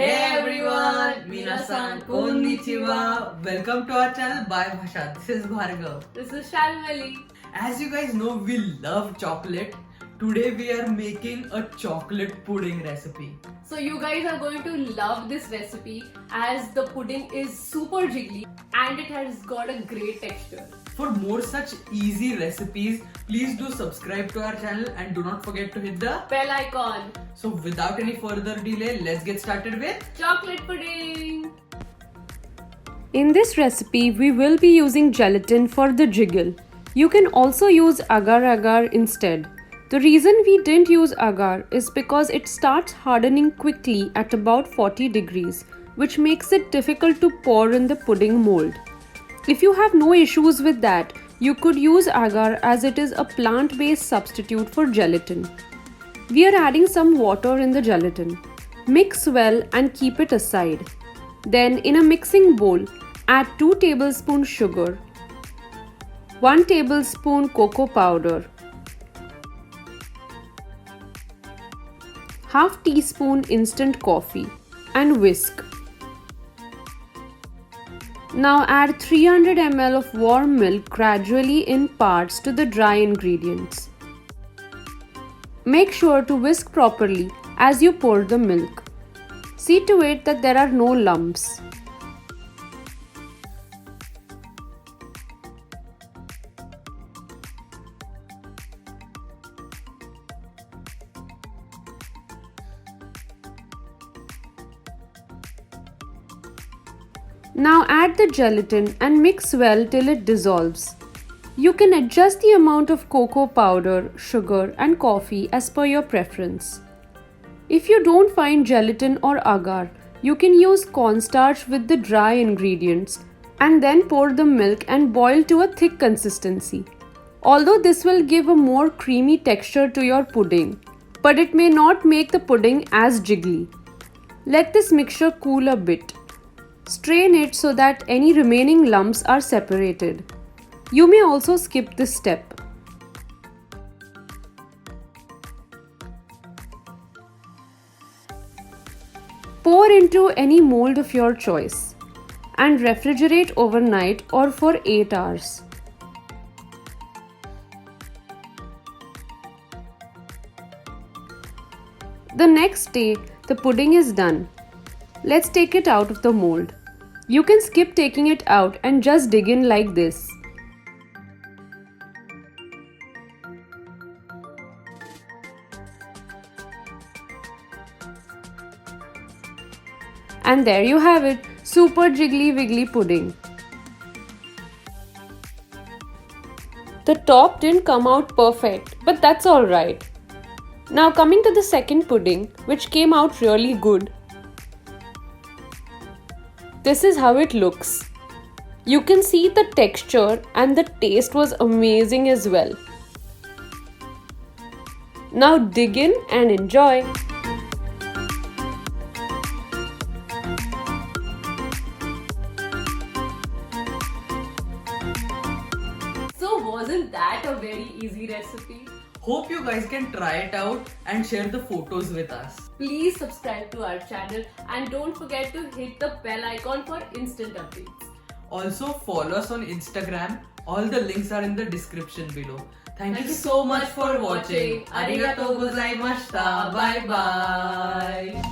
Hey everyone, minasan konnichiwa. Welcome to our channel by Bhasha. This is Bhargav. This is Shalmali. As you guys know, we love chocolate. Today we are making a chocolate pudding recipe. So you guys are going to love this recipe as the pudding is super jiggly and it has got a great texture. For more such easy recipes, please do subscribe to our channel and do not forget to hit the Bell icon. So without any further delay, let's get started with Chocolate pudding. In this recipe, we will be using gelatin for the jiggle. You can also use agar-agar instead. The reason we didn't use agar is because it starts hardening quickly at about 40 degrees, which makes it difficult to pour in the pudding mold. If you have no issues with that, you could use agar as it is a plant-based substitute for gelatin. We are adding some water in the gelatin. Mix well and keep it aside. Then in a mixing bowl, add 2 tablespoons sugar, 1 tablespoon cocoa powder, half teaspoon instant coffee and whisk. Now add 300 ml of warm milk gradually in parts to the dry ingredients. Make sure to whisk properly as you pour the milk. See to it that there are no lumps. Now add the gelatin and mix well till it dissolves. You can adjust the amount of cocoa powder, sugar and coffee as per your preference. If you don't find gelatin or agar, you can use cornstarch with the dry ingredients and then pour the milk and boil to a thick consistency. Although this will give a more creamy texture to your pudding, but it may not make the pudding as jiggly. Let this mixture cool a bit. Strain it so that any remaining lumps are separated. You may also skip this step. Pour into any mold of your choice and refrigerate overnight or for 8 hours. The next day, the pudding is done. Let's take it out of the mold. You can skip taking it out and just dig in like this. And there you have it, super jiggly wiggly pudding. The top didn't come out perfect, but that's alright. Now coming to the second pudding, which came out really good. This is how it looks. You can see the texture and the taste was amazing as well. Now dig in and enjoy. So wasn't that a very easy recipe? Hope you guys can try it out and share the photos with us. Please subscribe to our channel and don't forget to hit the bell icon for instant updates. Also follow us on Instagram. All the links are in the description below. Thank you so much for watching. Arigatou gozaimashita. Bye bye.